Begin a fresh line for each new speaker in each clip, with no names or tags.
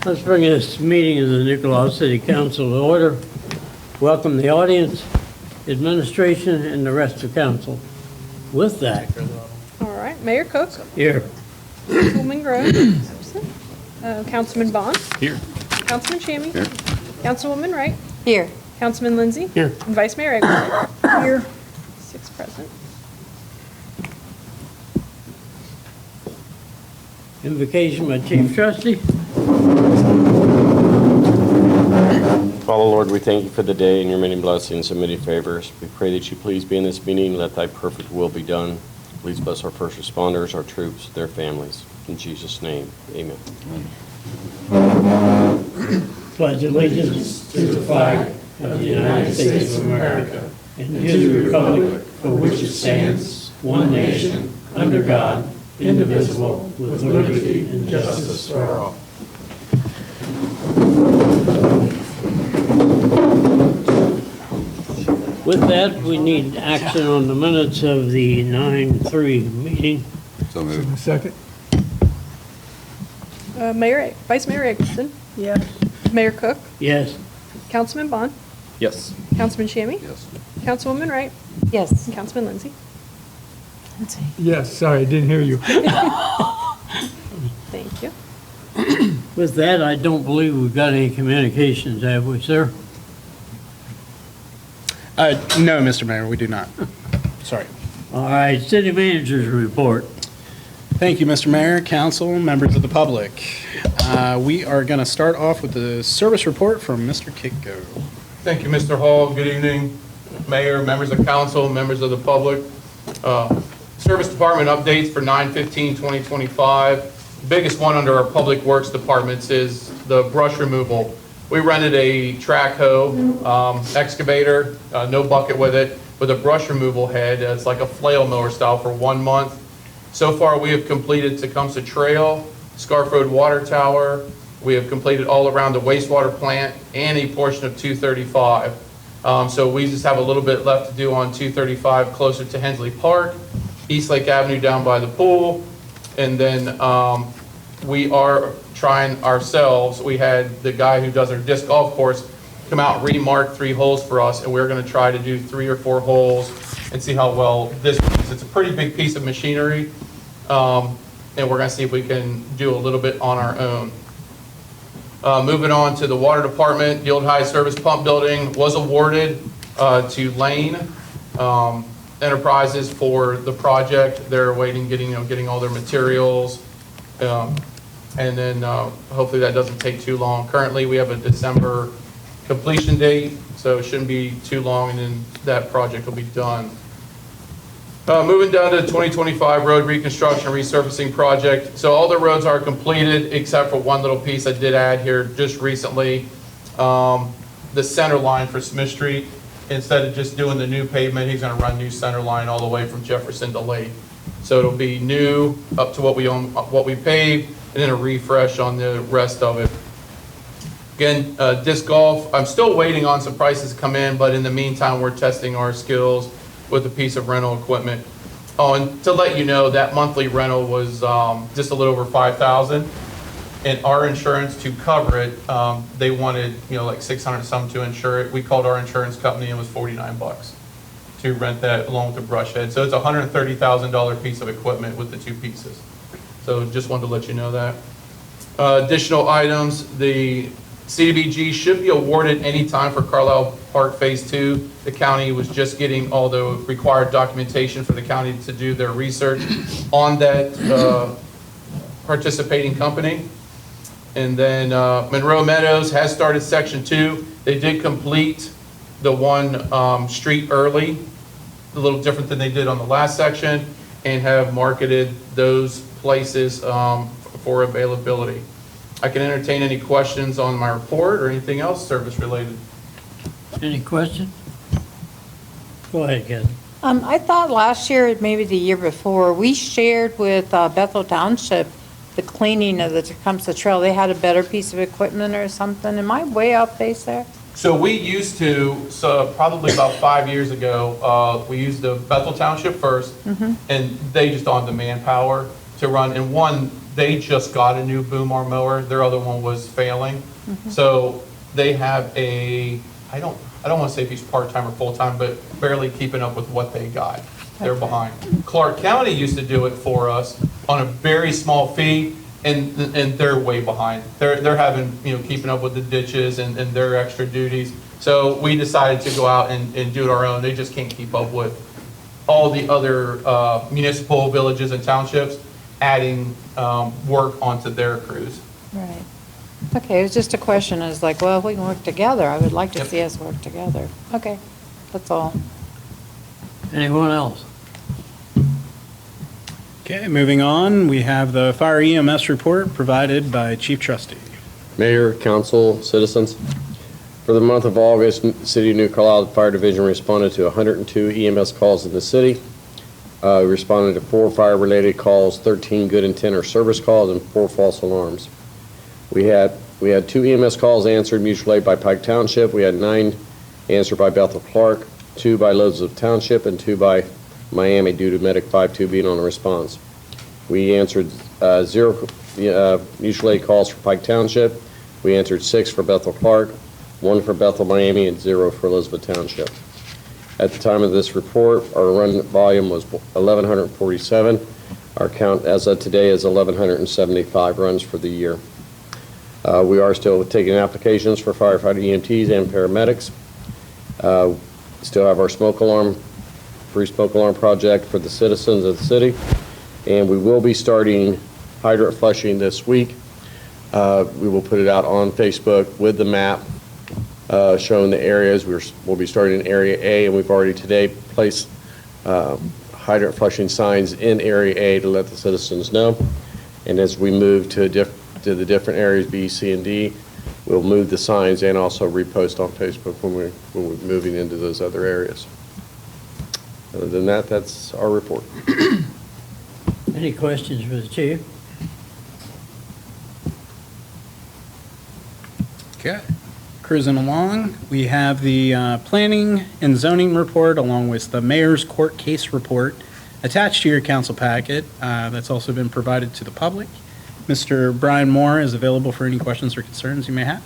Let's bring this meeting of the Nicolet City Council to order. Welcome the audience, administration, and the rest of council. With that,
All right, Mayor Cook,
here,
Councilwoman Grove, absent. Councilman Bond,
Here.
Councilman Shammy,
Here.
Councilwoman Wright,
Here.
Councilman Lindsay,
here.
and Vice Mayor Egbert. Here. 6 present.
Invocation by Chief Trustee.
Father, Lord, we thank you for the day and your many blessings and many favors. We pray that you please be in this meeting, let thy perfect will be done. Please bless our first responders, our troops, their families. In Jesus' name, amen.
Pledge allegiance to the flag of the United States of America and to the republic for which it stands, one nation, under God, indivisible, with liberty and justice for all. With that, we need action on the minutes of the 9/3 meeting.
So moved.
Second?
Vice Mayor Eggleston,
Yes.
Mayor Cook,
Yes,
Councilman Bond,
Yes.
Councilman Shammy,
Yes.
Councilwoman Wright,
Yes.
and Councilman Lindsay.
Yes, sorry, I didn't hear you.
Thank you.
with that, I don't believe we've got any communications, have we, sir?
No, Mr. Mayor, we do not. Sorry.
All right, city manager's report.
Thank you, Mr. Mayor, council, members of the public. We are going to start off with the service report from Mr. Kitco.
Thank you, Mr. Hall. Good evening, Mayor, members of council, members of the public. Service Department updates for 9/15/2025. The biggest one under our Public Works Departments is the brush removal. We rented a track hoe excavator, no bucket with it, with a brush removal head. It's like a flail mower style for 1 month. So far, we have completed Tecumseh Trail, Scarf Road Water Tower. We have completed all around the wastewater plant and a portion of 235. So we just have a little bit left to do on 235 closer to Hensley Park, East Lake Avenue down by the pool. And then we are trying ourselves. We had the guy who does our disc golf course come out and remark 3 holes for us, and we're going to try to do 3 or 4 holes and see how well this is. It's a pretty big piece of machinery, and we're going to see if we can do a little bit on our own. Moving on to the water department, Guild High Service Pump Building was awarded to Lane Enterprises for the project. They're waiting, getting all their materials, and then hopefully that doesn't take too long. Currently, we have a December completion date, so it shouldn't be too long, and then that project will be done. Moving down to the 2025 road reconstruction resurfacing project. So all the roads are completed except for one little piece I did add here just recently. The center line for Smith Street. Instead of just doing the new pavement, he's going to run new center line all the way from Jefferson to Lake. So it'll be new up to what we own, what we paved, and then a refresh on the rest of it. Again, disc golf, I'm still waiting on some prices to come in, but in the meantime, we're testing our skills with a piece of rental equipment. Oh, and to let you know, that monthly rental was just a little over $5,000. And our insurance to cover it, they wanted, like 600 some to insure it. We called our insurance company and it was $49 to rent that along with the brush head. So it's a $130,000 piece of equipment with the 2 pieces. So just wanted to let you know that. Additional items, the CDBG should be awarded anytime for Carlisle Park Phase 2. The county was just getting all the required documentation for the county to do their research on that participating company. And then Monroe Meadows has started Section 2. They did complete the one street early, a little different than they did on the last section, and have marketed those places for availability. I can entertain any questions on my report or anything else service related.
Any questions? Go ahead, Kathy.
I thought last year, maybe the year before, we shared with Bethel Township the cleaning of the Tecumseh Trail. They had a better piece of equipment or something. Am I way off base there?
So we used to, so probably about 5 years ago, we used the Bethel Township first, and they just on demand power to run. And one, they just got a new boom arm mower. Their other one was failing. So they have I don't want to say if he's part-time or full-time, but barely keeping up with what they got. They're behind. Clark County used to do it for us on a very small fee, and they're way behind. They're having, keeping up with the ditches and their extra duties. So we decided to go out and do it our own. They just can't keep up with all the other municipal villages and townships adding work onto their crews.
Right. Okay, it was just a question. I was like, well, if we can work together, I would like to
Yep.
see us work together. Okay, that's all.
Anyone else?
Okay, moving on, we have the fire EMS report provided by Chief Trustee.
Mayor, council, citizens, for the month of August, City of New Carlisle Fire Division responded to 102 EMS calls in the city. We responded to 4 fire-related calls, 13 good intent or service calls, and 4 false alarms. We had 2 EMS calls answered mutual aid by Pike Township. We had 9 answered by Bethel Clark, 2 by Elizabeth Township, and 2 by Miami due to Medic 52 being on the response. We answered 0 mutual aid calls for Pike Township. We answered 6 for Bethel Clark, 1 for Bethel Miami, and 0 for Elizabeth Township. At the time of this report, our run volume was 1,147. Our count as of today is 1,175 runs for the year. We are still taking applications for firefighter EMTs and paramedics. Still have our free smoke alarm project for the citizens of the city. And we will be starting hydrant flushing this week. We will put it out on Facebook with the map showing the areas. We'll be starting in Area A, and we've already today placed hydrant flushing signs in Area A to let the citizens know. And as we move to the different areas, B, C, and D, we'll move the signs and also repost on Facebook when we're moving into those other areas. Other than that, that's our report.
Any questions for the chief?
Okay, cruising along, we have the planning and zoning report along with the mayor's court case report attached to your council packet. That's also been provided to the public. Mr. Brian Moore is available for any questions or concerns you may have.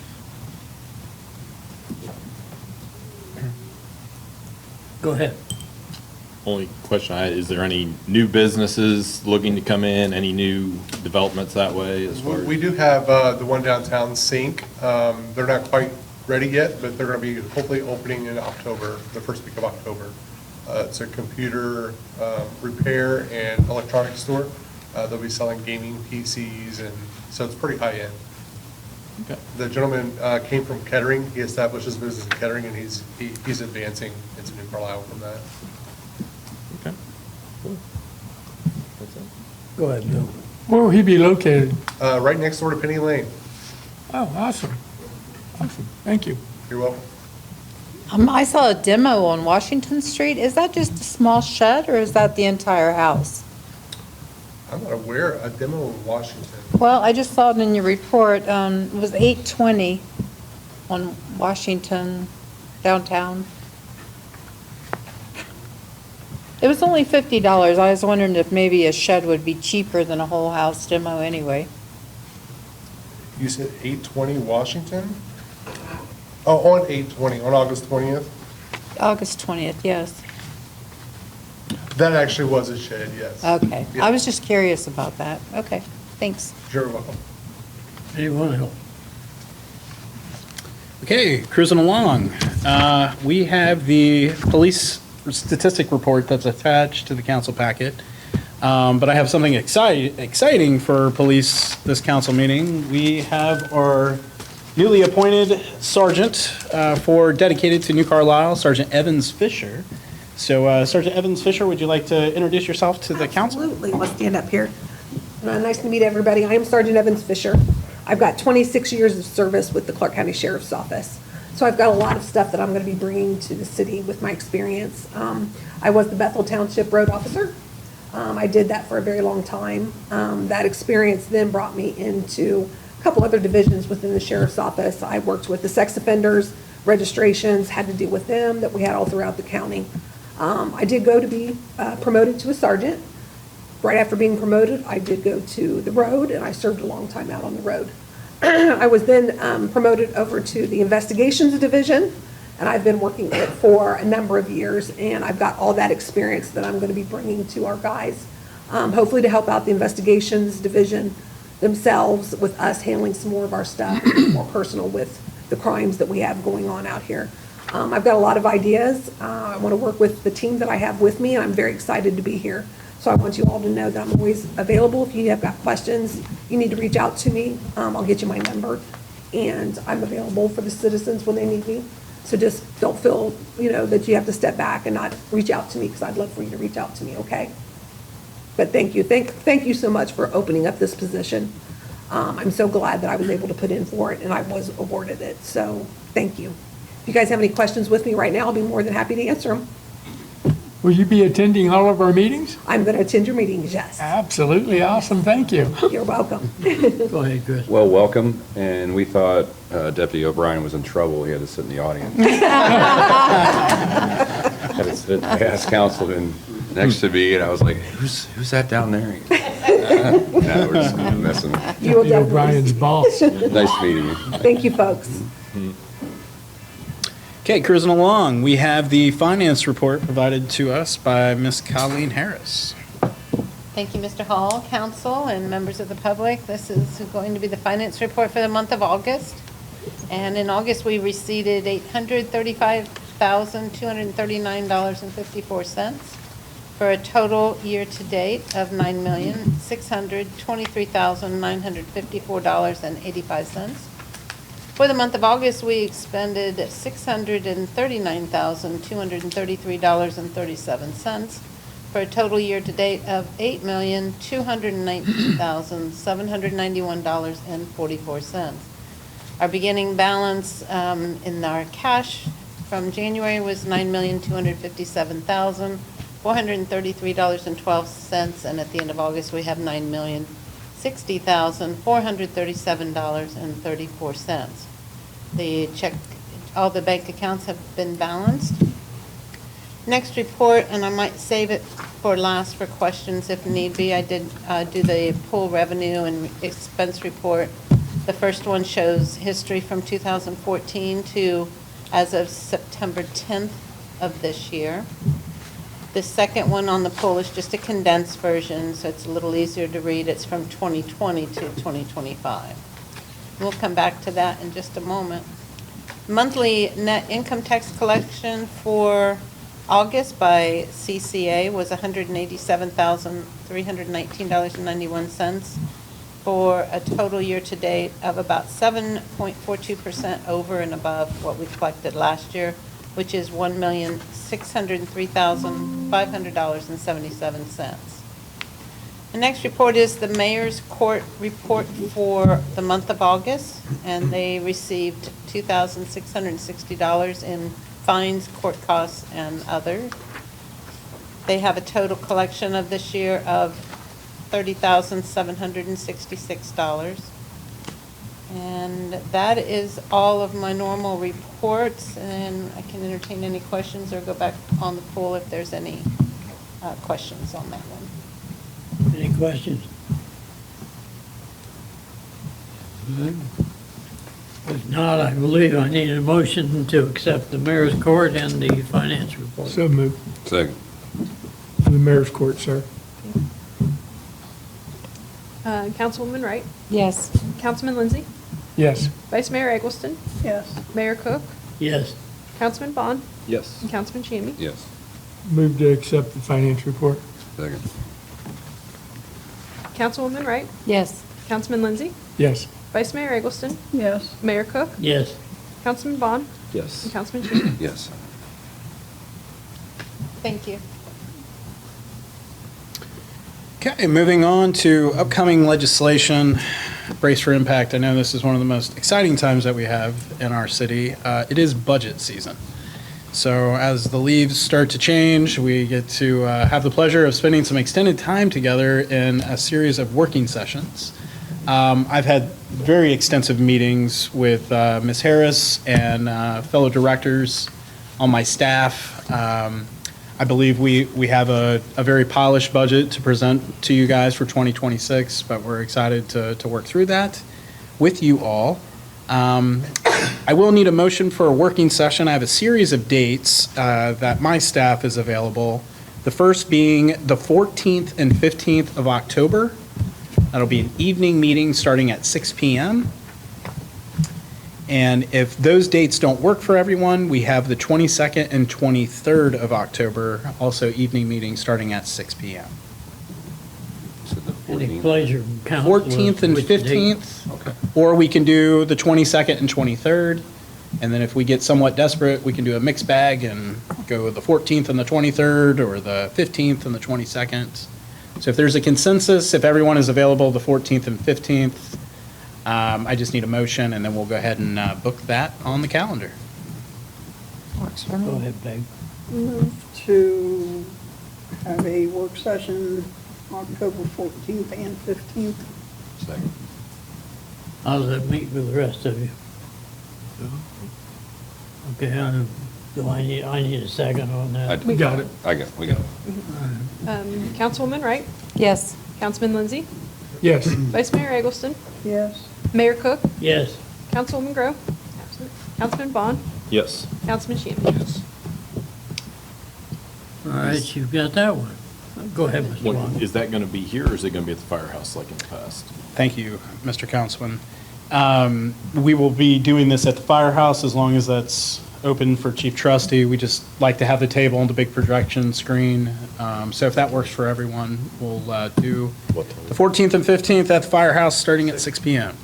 Go ahead.
Only question I had, is there any new businesses looking to come in, any new developments that way as far as?
We do have the one downtown Sync. They're not quite ready yet, but they're going to be hopefully opening in October, the first week of October. It's a computer repair and electronics store. They'll be selling gaming PCs, and so it's pretty high end.
Okay.
The gentleman came from Kettering. He established his business in Kettering, and he's advancing into New Carlisle from that.
Okay. Cool. That's it.
Go ahead, Bill.
Where will he be located?
Right next door to Penny Lane.
Oh, awesome. Awesome. Thank you.
You're welcome.
I saw a demo on Washington Street. Is that just a small shed, or is that the entire house?
I'm not aware a demo in Washington.
Well, I just saw it in your report. It was 820 on Washington downtown. It was only $50. I was wondering if maybe a shed would be cheaper than a whole house demo anyway.
You said 820 Washington? Oh, on 820, on August 20th?
August 20th, yes.
That actually was a shed, yes.
Okay.
Yeah.
I was just curious about that. Okay, thanks.
You're welcome.
Anyone else?
Okay, cruising along. We have the police statistic report that's attached to the council packet. But I have something exciting for police this council meeting. We have our newly appointed sergeant dedicated to New Carlisle, Sergeant Evans Fisher. So Sergeant Evans Fisher, would you like to introduce yourself to the council?
Absolutely. Let's stand up here. Nice to meet everybody. I am Sergeant Evans Fisher. I've got 26 years of service with the Clark County Sheriff's Office. So I've got a lot of stuff that I'm going to be bringing to the city with my experience. I was the Bethel Township Road Officer. I did that for a very long time. That experience then brought me into a couple other divisions within the Sheriff's Office. I worked with the sex offenders, registrations, had to deal with them that we had all throughout the county. I did go to be promoted to a sergeant. Right after being promoted, I did go to the road, and I served a long time out on the road. I was then promoted over to the investigations division, and I've been working it for a number of years, and I've got all that experience that I'm going to be bringing to our guys, hopefully to help out the investigations division themselves with us handling some more of our stuff, more personal with the crimes that we have going on out here. I've got a lot of ideas. I want to work with the team that I have with me, and I'm very excited to be here. So I want you all to know that I'm always available. If you have got questions, you need to reach out to me. I'll get you my number, and I'm available for the citizens when they need me. So just don't feel, that you have to step back and not reach out to me, because I'd love for you to reach out to me, okay? But thank you. Thank you so much for opening up this position. I'm so glad that I was able to put in for it, and I was awarded it. So thank you. If you guys have any questions with me right now, I'll be more than happy to answer them.
Will you be attending all of our meetings?
I'm going to attend your meetings, yes.
Absolutely awesome, thank you.
You're welcome.
Go ahead, Chris.
Well, welcome, and we thought Deputy O'Brien was in trouble, he had to sit in the audience. Had to sit, I asked Councilman next to me, and I was like, who's that down there? No, we're just messing.
You will
Deputy
definitely.
O'Brien's boss.
Nice meeting you.
Thank you, folks.
Okay, cruising along, we have the finance report provided to us by Ms. Colleen Harris.
Thank you, Mr. Hall, council, and members of the public. This is going to be the finance report for the month of August. And in August, we receipted $835,239.54 for a total year-to-date of $9,623,954.85. For the month of August, we expended $639,233.37 for a total year-to-date of $8,219,791.44. Our beginning balance in our cash from January was $9,257,433.12, and at the end of August, we have $9,060,437.34. The check, all the bank accounts have been balanced. Next report, and I might save it for last for questions if need be. I did do the pool revenue and expense report. The first one shows history from 2014 to as of September 10th of this year. The second one on the pool is just a condensed version, so it's a little easier to read. It's from 2020 to 2025. We'll come back to that in just a moment. Monthly net income tax collection for August by CCA was $187,319.91 for a total year-to-date of about 7.42% over and above what we collected last year, which is $1,603,500.77. The next report is the Mayor's Court report for the month of August, and they received $2,660 in fines, court costs, and other. They have a total collection of this year of $30,766. And that is all of my normal reports, and I can entertain any questions or go back on the pool if there's any questions on that one.
Any questions? Good. If not, I believe I need a motion to accept the mayor's court and the finance report.
So moved.
Second.
The mayor's court, sir.
Councilwoman Wright,
Yes.
Councilman Lindsay,
Yes.
Vice Mayor Eggleston,
Yes.
Mayor Cook,
Yes.
Councilman Bond,
Yes.
and Councilman Shammy.
Yes.
Move to accept the finance report.
Second.
Councilwoman Wright,
Yes.
Councilman Lindsay,
Yes.
Vice Mayor Eggleston,
Yes.
Mayor Cook,
Yes.
Councilman Bond,
Yes.
and Councilman Shammy.
Yes.
Thank you.
Okay, moving on to upcoming legislation, Brace for Impact. I know this is one of the most exciting times that we have in our city. It is budget season. So as the leaves start to change, we get to have the pleasure of spending some extended time together in a series of working sessions. I've had very extensive meetings with Ms. Harris and fellow directors on my staff. I believe we have a very polished budget to present to you guys for 2026, but we're excited to work through that with you all. I will need a motion for a working session. I have a series of dates that my staff is available. The first being the 14th and 15th of October. That'll be an evening meeting starting at 6 p.m. And if those dates don't work for everyone, we have the 22nd and 23rd of October, also evening meeting starting at 6 p.m.
So the
Any
14th.
pleasure, council.
14th and
which date?
15th,
Okay.
or we can do the 22nd and 23rd. And then if we get somewhat desperate, we can do a mixed bag and go the 14th and the 23rd, or the 15th and the 22nd. So if there's a consensus, if everyone is available the 14th and 15th, I just need a motion, and then we'll go ahead and book that on the calendar.
Works for
Go
me.
ahead, Peg.
Move to have a work session October 14th and 15th.
Second.
How does that meet with the rest of you? Okay, do I need a second on that?
We got it.
We got it.
Councilwoman Wright,
Yes.
Councilman Lindsay,
Yes.
Vice Mayor Eggleston,
Yes.
Mayor Cook,
Yes.
Councilwoman Grow, absent. Councilman Bond,
Yes.
Councilman Shammy.
Yes.
All right, you've got that one. Go ahead, Mr.
What,
Bond.
is that gonna be here, or is it gonna be at the firehouse like in the past?
Thank you, Mr. Councilman. We will be doing this at the firehouse as long as that's open for Chief Trustee. We just like to have the table and the big projection screen. So if that works for everyone, we'll do
What time?
the 14th and 15th at the firehouse, starting at 6 p.m.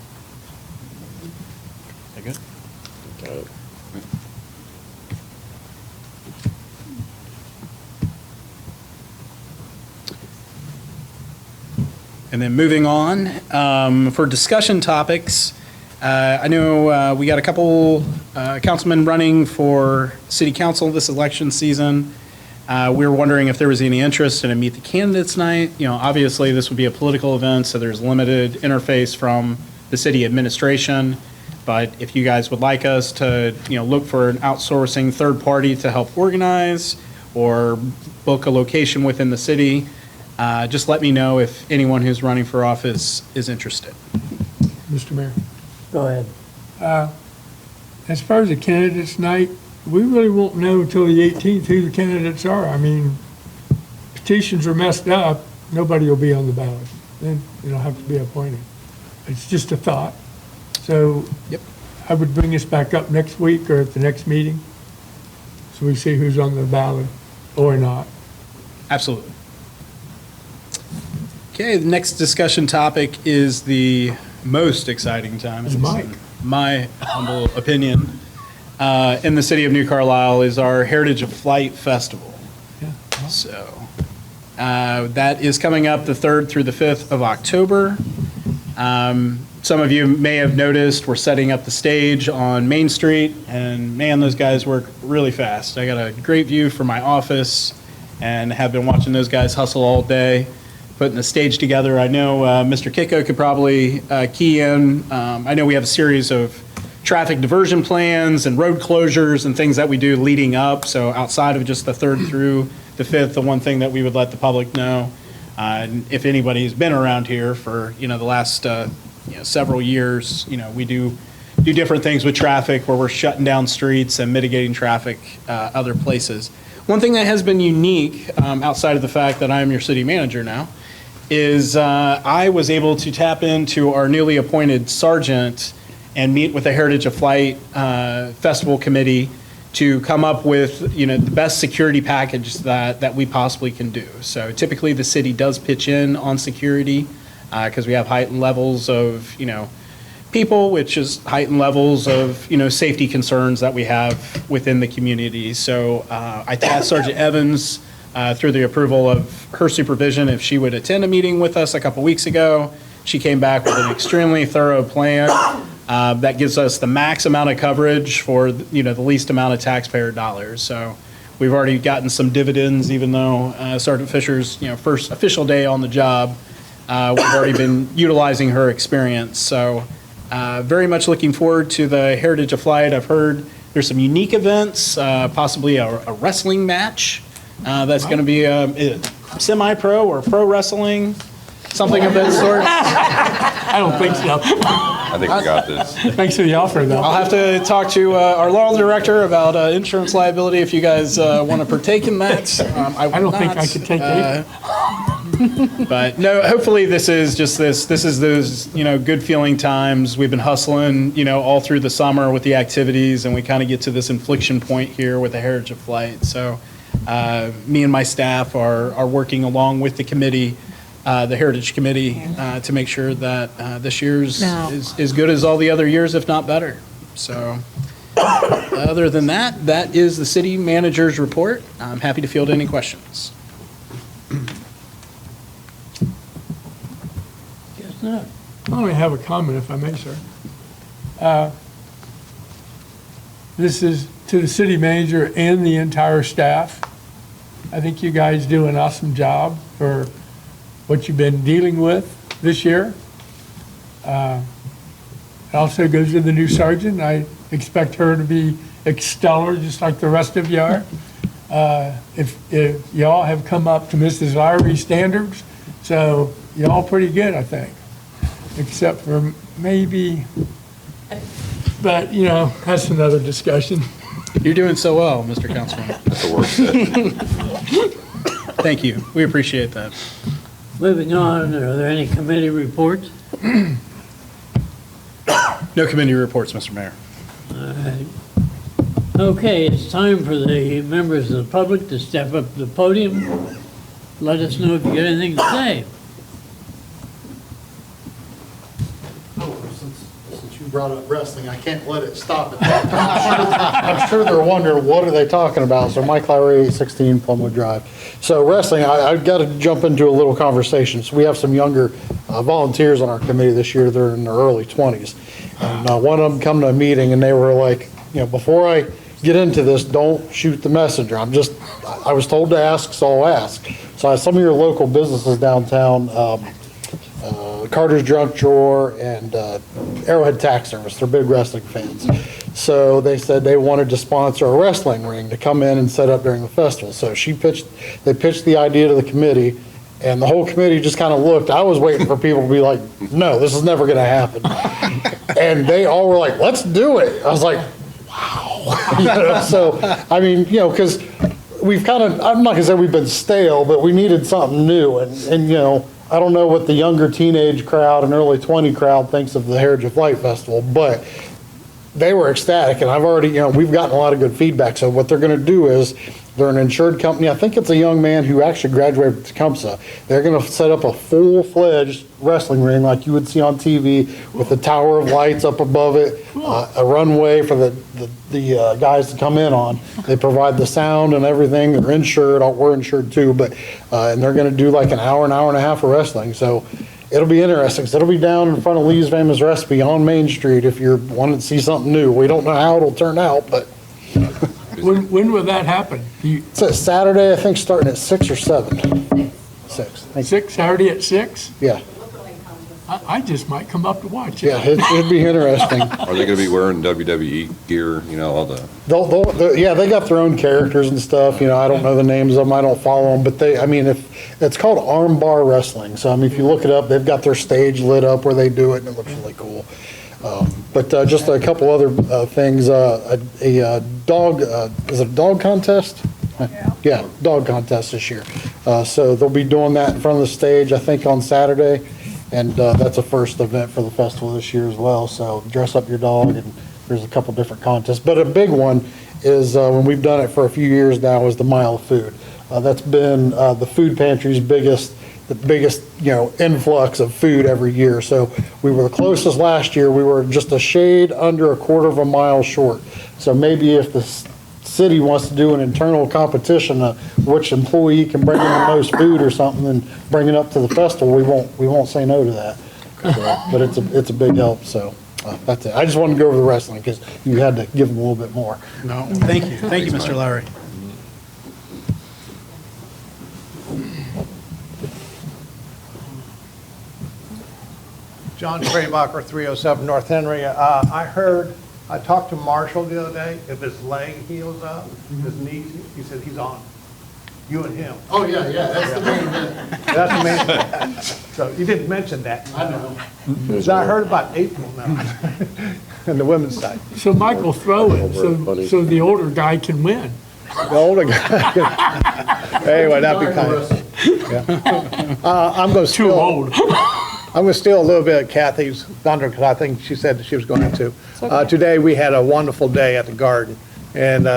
Is that good?
Got it.
And then moving on, for discussion topics, I know we got a couple councilmen running for city council this election season. We were wondering if there was any interest in a Meet the Candidates night. You know, obviously, this would be a political event, so there's limited interface from the city administration. But if you guys would like us to, look for an outsourcing third party to help organize or book a location within the city, just let me know if anyone who's running for office is interested.
Mr. Mayor.
Go ahead.
As far as the candidates night, we really won't know until the 18th who the candidates are. I mean, petitions are messed up, nobody will be on the ballot. Then it'll have to be appointed. It's just a thought. So
Yep.
I would bring this back up next week or at the next meeting, so we see who's on the ballot or not.
Absolutely. Okay, the next discussion topic is the most exciting time,
Is
in
Mike.
my humble opinion, in the city of New Carlisle, is our Heritage of Flight Festival.
Yeah.
So, that is coming up the 3rd through the 5th of October. Some of you may have noticed we're setting up the stage on Main Street, and man, those guys work really fast. I got a great view from my office and have been watching those guys hustle all day, putting the stage together. I know Mr. Kiko could probably key in. I know we have a series of traffic diversion plans and road closures and things that we do leading up. So outside of just the 3rd through the 5th, the one thing that we would let the public know, and if anybody's been around here for, the last several years, we do different things with traffic where we're shutting down streets and mitigating traffic other places. One thing that has been unique, outside of the fact that I am your city manager now, is I was able to tap into our newly appointed sergeant and meet with the Heritage of Flight Festival Committee to come up with, the best security package that we possibly can do. So typically, the city does pitch in on security because we have heightened levels of, people, which is heightened levels of, safety concerns that we have within the community. So I tasked Sergeant Evans through the approval of her supervision if she would attend a meeting with us a couple weeks ago. She came back with an extremely thorough plan that gives us the max amount of coverage for, the least amount of taxpayer dollars. So we've already gotten some dividends, even though Sergeant Fisher's, first official day on the job, we've already been utilizing her experience. So very much looking forward to the Heritage of Flight. I've heard there's some unique events, possibly a wrestling match That's going to be semi-pro or pro wrestling, something of that sort.
I don't think so.
I think we got this.
Thanks for the offer, though.
I'll have to talk to our law director about insurance liability if you guys want to partake in that.
I don't think I could take it.
But no, hopefully this is those, good feeling times. We've been hustling, all through the summer with the activities, and we kind of get to this inflection point here with the Heritage of Flight. So me and my staff are working along with the committee, the Heritage Committee, to make sure that this year's is as good as all the other years, if not better. So other than that, that is the city manager's report. I'm happy to field any questions.
Guess not.
I only have a comment, if I may, sir. This is to the city manager and the entire staff. I think you guys do an awesome job for what you've been dealing with this year. It also goes to the new sergeant. I expect her to be stellar, just like the rest of you are. If y'all have come up to Mrs. Lowry's standards, so y'all pretty good, I think, except for maybe, but, that's another discussion.
You're doing so well, Mr. Councilman.
That's a work session.
Thank you. We appreciate that.
Moving on, are there any committee reports?
No committee reports, Mr. Mayor.
All right. Okay, it's time for the members of the public to step up to the podium. Let us know if you got anything to say.
Since you brought up wrestling, I can't let it stop at that. I'm sure they're wondering, what are they talking about? So Mike Lowry, 816 Plumwood Drive. So wrestling, I've got to jump into a little conversation. So we have some younger volunteers on our committee this year. They're in their early 20s. And one of them come to a meeting and they were like, before I get into this, don't shoot the messenger. I was told to ask, so I'll ask. So some of your local businesses downtown, Carter's Junk Drawer and Arrowhead Tax Service, they're big wrestling fans. So they said they wanted to sponsor a wrestling ring to come in and set up during the festival. So they pitched the idea to the committee, and the whole committee just kind of looked. I was waiting for people to be like, no, this is never going to happen. And they all were like, let's do it. I was like, wow. So, because we've kind of, I'm not going to say we've been stale, but we needed something new. And I don't know what the younger teenage crowd and early 20 crowd thinks of the Heritage of Flight Festival, but they were ecstatic, and I've already, we've gotten a lot of good feedback. So what they're going to do is, they're an insured company. I think it's a young man who actually graduated from Tecumseh. They're going to set up a full-fledged wrestling ring like you would see on TV with a tower of lights up above it, a runway for the guys to come in on. They provide the sound and everything. They're insured. We're insured too, but and they're going to do like an hour and a half of wrestling. So it'll be interesting. So it'll be down in front of Lee's Famous Recipe on Main Street if you're wanting to see something new. We don't know how it'll turn out, but
When will that happen?
it's a Saturday, I think, starting at 6 or 7. 6. Thank you.
Saturday at 6?
Yeah,
I just might come up to watch it.
yeah, it'd be interesting.
Are they gonna be wearing WWE gear, all the,
Yeah, they got their own characters and stuff. I don't know the names of them. I don't follow them, but if it's called Armbar Wrestling. So if you look it up, they've got their stage lit up where they do it, and it looks really cool. But just a couple other things. A dog, is it a dog contest? Yeah, dog contest this year. So they'll be doing that in front of the stage, I think, on Saturday. And that's a first event for the festival this year as well. So dress up your dog, and there's a couple different contests. But a big one is, when we've done it for a few years now, is the Mile of Food. That's been the food pantry's biggest influx of food every year. So we were the closest last year. We were just a shade under a quarter of a mile short. So maybe if the city wants to do an internal competition of which employee can bring in the most food or something and bring it up to the festival, we won't say no to that. So, but it's a big help. So that's it. I just wanted to go over the wrestling because you had to give them a little bit more.
No, thank you. Thank you, Mr. Lowry.
John Schrabacher, 307 North Henry. I talked to Marshall the other day. If his leg heals up, his knees, he said he's on. You and him.
Oh, yeah, that's the main event.
That's amazing. So you didn't mention that.
I know.
So I heard about April now, on the women's side.
So Michael, throw it, so the older guy can win.
The older guy. Anyway, that'd be kind of. I'm going to
Too old.
I'm going to steal a little bit of Kathy's thunder because I think she said that she was going to. Today, we had a wonderful day at the garden. And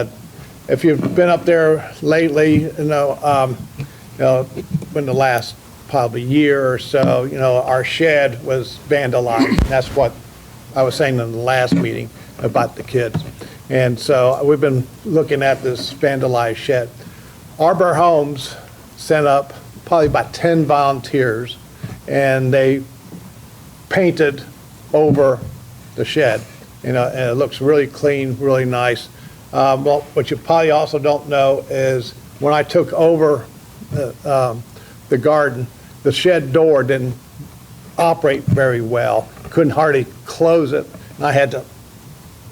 if you've been up there lately, in the last probably year or so, our shed was vandalized. That's what I was saying in the last meeting about the kids. And so we've been looking at this vandalized shed. Arbor Homes sent up probably about 10 volunteers, and they painted over the shed. And it looks really clean, really nice. Well, what you probably also don't know is when I took over the garden, the shed door didn't operate very well. Couldn't hardly close it. And I had to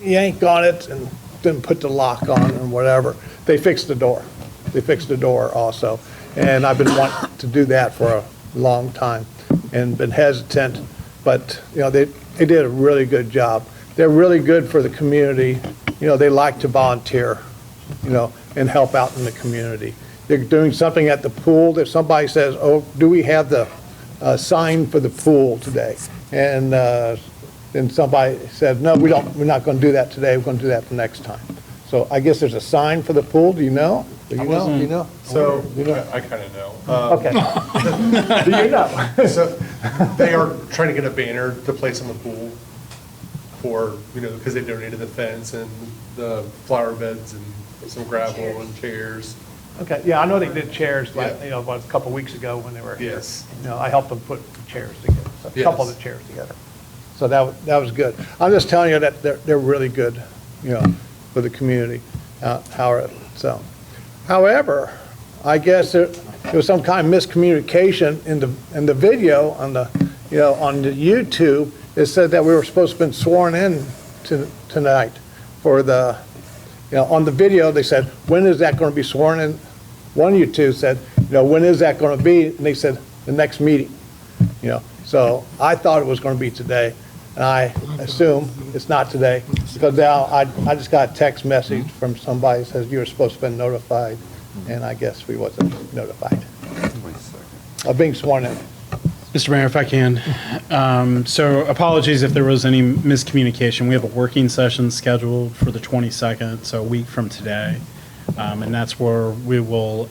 yank on it and then put the lock on and whatever. They fixed the door. They fixed the door also. And I've been wanting to do that for a long time and been hesitant. But, they did a really good job. They're really good for the community. They like to volunteer, and help out in the community. They're doing something at the pool. If somebody says, oh, do we have the sign for the pool today? And then somebody said, no, we don't. We're not going to do that today. We're going to do that the next time. So I guess there's a sign for the pool. Do you know? Do you know? Do you know?
So, I kind of know.
Okay. Do you know?
So, they are trying to get a banner to place on the pool for, because they donated the fence and the flower beds and some gravel and chairs.
Okay, yeah, I know they did chairs, like,
Yeah.
about a couple weeks ago when they were here.
Yes.
I helped them put the chairs together, a couple of
Yes.
the chairs together. So that was good. I'm just telling you that they're really good, for the community, Howard, so. However, I guess there was some kind of miscommunication in the video on the YouTube. It said that we were supposed to have been sworn in tonight for the, on the video, they said, when is that going to be sworn in? One of you two said, when is that going to be? And they said, the next meeting, So I thought it was going to be today, and I assume it's not today, because now I just got a text message from somebody that says you were supposed to have been notified, and I guess we wasn't notified of being sworn in.
Mr. Mayor, if I can, so apologies if there was any miscommunication. We have a working session scheduled for the 22nd, so a week from today. And that's where we will,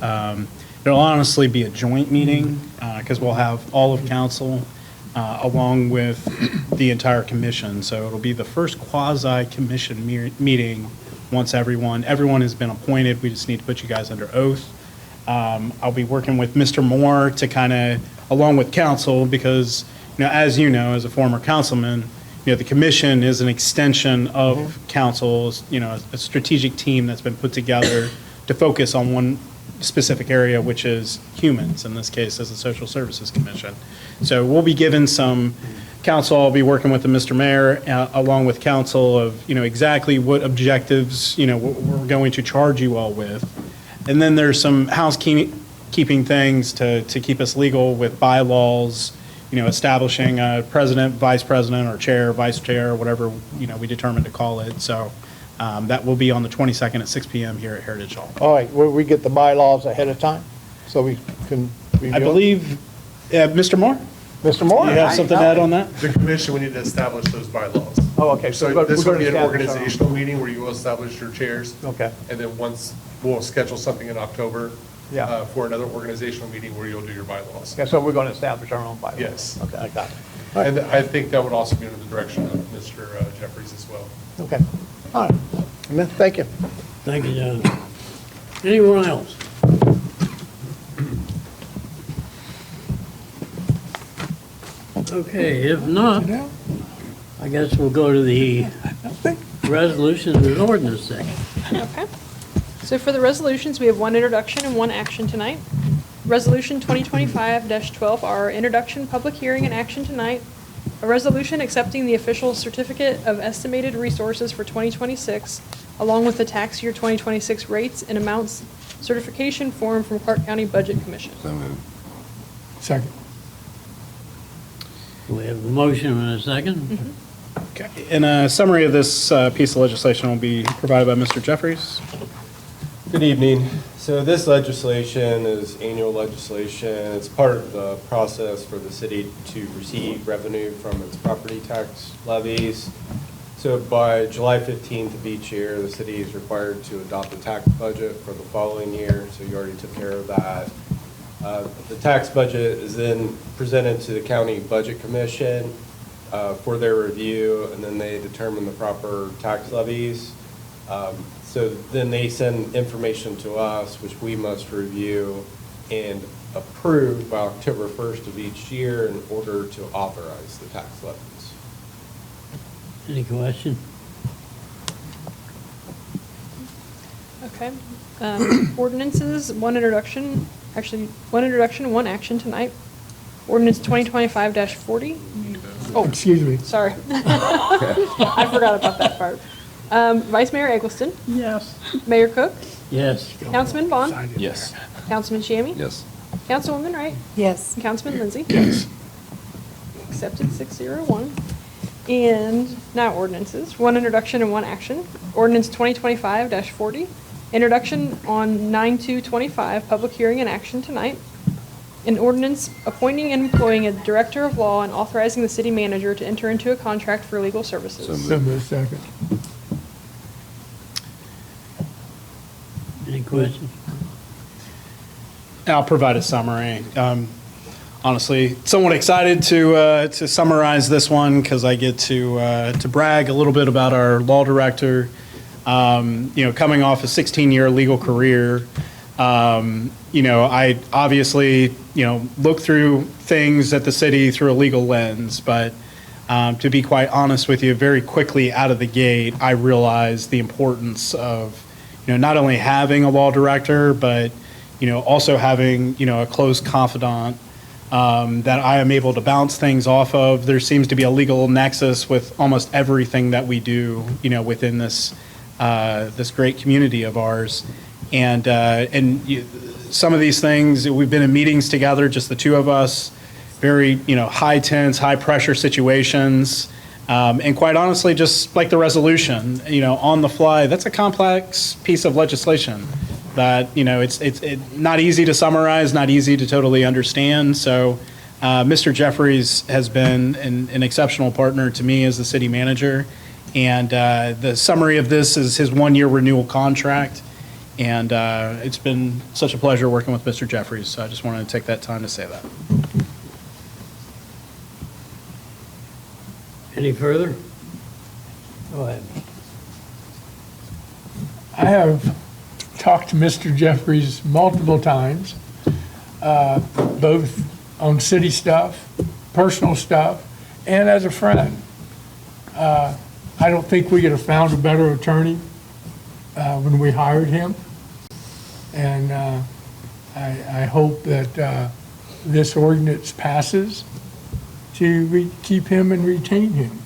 it'll honestly be a joint meeting, because we'll have all of council along with the entire commission. So it'll be the first quasi-commission meeting once everyone has been appointed. We just need to put you guys under oath. I'll be working with Mr. Moore to kind of, along with council, because, as as a former councilman, the commission is an extension of council's, a strategic team that's been put together to focus on one specific area, which is humans, in this case, as a social services commission. So we'll be given some council, I'll be working with the Mr. Mayor, along with council of, exactly what objectives, we're going to charge you all with. And then there's some housekeeping things to keep us legal with bylaws, establishing a president, vice president, or chair, vice chair, whatever, we determine to call it. So that will be on the 22nd at 6 p.m. here at Heritage Hall.
All right, will we get the bylaws ahead of time, so we can review?
I believe, Mr. Moore?
Mr. Moore?
You have something to add on that?
The commission, we need to establish those bylaws.
Oh, okay.
So
we're
this will
gonna
be an
establish our own.
organizational meeting where you will establish your chairs.
Okay.
And then we'll schedule something in October
Yeah.
for another organizational meeting where you'll do your bylaws.
Yeah, so we're going to establish our own bylaws?
Yes.
Okay, I got it.
And I think that would also be under the direction of Mr. Jeffries as well.
Okay, all right. Amen. Thank you.
Thank you, John. Anyone else? Okay, if not, I guess we'll go to the resolutions and ordinance section.
Okay. So for the resolutions, we have one introduction and one action tonight. Resolution 2025-12R, introduction, public hearing, and action tonight. A resolution accepting the official certificate of estimated resources for 2026, along with the tax year 2026 rates and amounts certification form from Clark County Budget Commission.
So moved.
Second.
We have a motion and a second.
Okay. And a summary of this piece of legislation will be provided by Mr. Jeffries.
Good evening. So this legislation is annual legislation. It's part of the process for the city to receive revenue from its property tax levies. So by July 15th of each year, the city is required to adopt a tax budget for the following year. So you already took care of that. The tax budget is then presented to the County Budget Commission for their review, and then they determine the proper tax levies. So then they send information to us, which we must review and approve by October 1st of each year in order to authorize the tax levies.
Any question?
Okay. Ordinances, one introduction, one action tonight. Ordinance 2025-40. Oh,
Excuse me.
sorry. I forgot about that part. Vice Mayor Eggleston,
Yes.
Mayor Cook,
Yes.
Councilman Bond,
Yes.
Councilman Shammy,
Yes.
Councilwoman Wright,
Yes.
and Councilman Lindsay. Accepted 601. And now ordinances, one introduction and one action. Ordinance 2025-40, introduction on 9/2/25, public hearing and action tonight. An ordinance appointing and employing a director of law and authorizing the city manager to enter into a contract for legal services.
So moved. Second.
Any questions?
I'll provide a summary. Honestly, somewhat excited to summarize this one because I get to brag a little bit about our law director. Coming off a 16-year legal career, I obviously look through things at the city through a legal lens, but to be quite honest with you, very quickly out of the gate, I realized the importance of not only having a law director, but also having a close confidant that I am able to bounce things off of. There seems to be a legal nexus with almost everything that we do, within this this great community of ours, and some of these things we've been in meetings together, just the two of us, very high tense, high pressure situations. And quite honestly, just like the resolution, on the fly, that's a complex piece of legislation that, it's not easy to summarize, not easy to totally understand. So Mr. Jeffries has been an exceptional partner to me as the city manager. And the summary of this is his one-year renewal contract. And it's been such a pleasure working with Mr. Jeffries. So I just wanted to take that time to say that.
Any further? Go ahead.
I have talked to Mr. Jeffries multiple times, both on city stuff, personal stuff, and as a friend. I don't think we could have found a better attorney when we hired him. And I hope that this ordinance passes to keep him and retain him.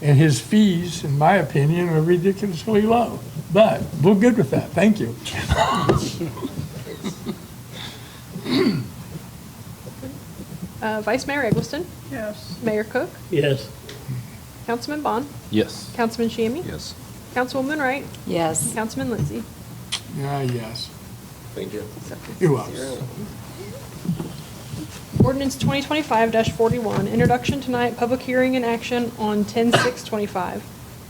And his fees, in my opinion, are ridiculously low. But we're good with that. Thank you.
Vice Mayor Eggleston,
Yes.
Mayor Cook,
Yes.
Councilman Bond,
Yes.
Councilman Shammy,
Yes.
Councilwoman Wright,
Yes.
Councilman Lindsay.
Yes.
Thank you.
You're welcome.
Ordinance 2025-41, introduction tonight, public hearing and action on 10/6/25.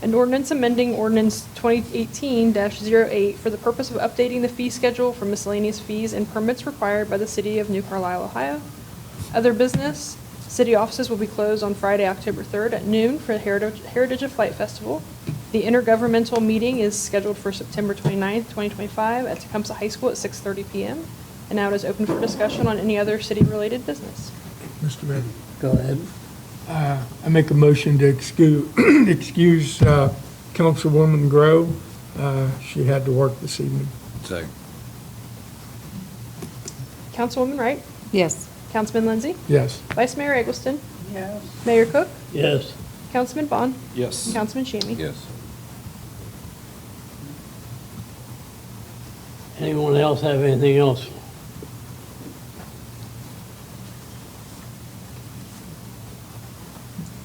An ordinance amending ordinance 2018-08 for the purpose of updating the fee schedule for miscellaneous fees and permits required by the city of New Carlisle, Ohio. Other business, city offices will be closed on Friday, October 3rd at noon for the Heritage of Flight Festival. The intergovernmental meeting is scheduled for September 29th, 2025 at Tecumseh High School at 6:30 p.m. And now it is open for discussion on any other city-related business.
Mr. Mayor.
Go ahead.
I make a motion to excuse Councilwoman Grove. She had to work this evening.
Second.
Councilwoman Wright,
Yes.
Councilman Lindsay,
Yes.
Vice Mayor Eggleston,
Yes.
Mayor Cook,
Yes.
Councilman Bond,
Yes.
and Councilman Shammy.
Yes.
Anyone else have anything else?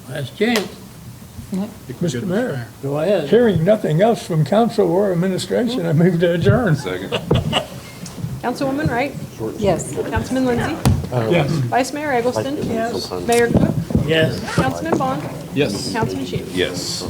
Last chance.
Mr. Mayor,
Go ahead.
hearing nothing else from council or administration, I move to adjourn.
Second.
Councilwoman Wright?
Yes.
Councilman Lindsay?
Yes.
Vice Mayor Eggleston?
Yes.
Mayor Cook?
Yes.
Councilman Bond?
Yes.
Councilman Shamey?
Yes.